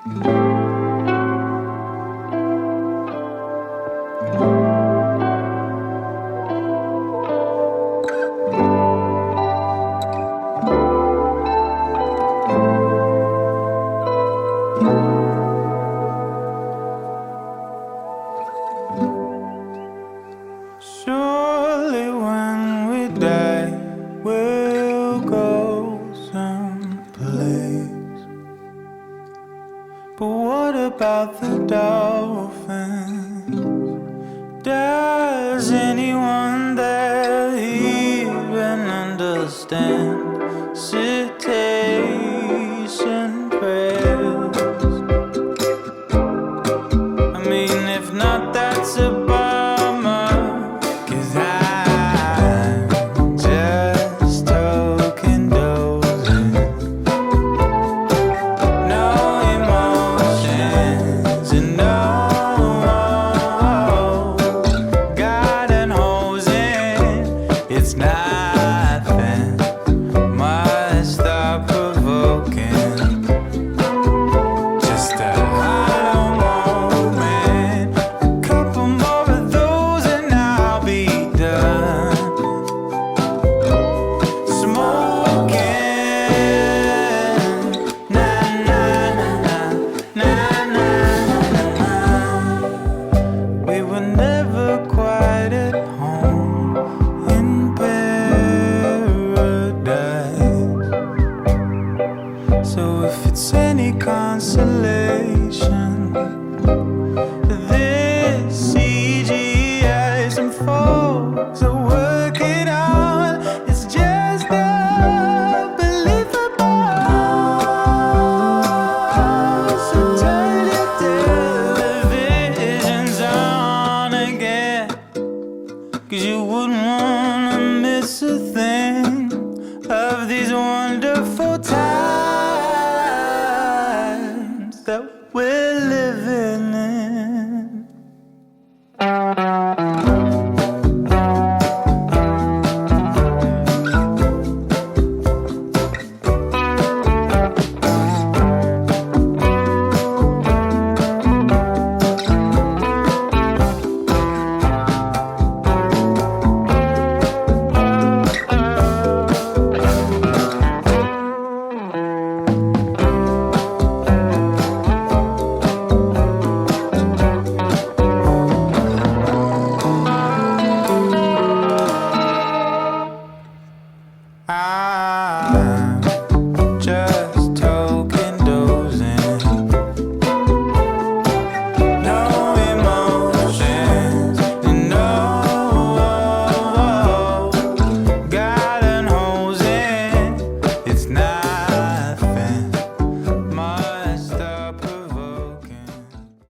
Surely when we die, we'll go someplace. But what about the dolphins? Does anyone there even understand citation prayers? I mean, if not, that's a bummer, 'cause I'm just token dozing. No emotions and no garden hosing. It's nothing much thought provoking. Just a hollow moment. A couple more of those and I'll be done. Smoking. Na na na na na na na. We were never quite at home in paradise. So if it's any consolation, this CGI some folks are working on, it's just unbelievable. So turn your televisions on again, 'cause you wouldn't wanna miss a thing of these wonderful times that we're living in.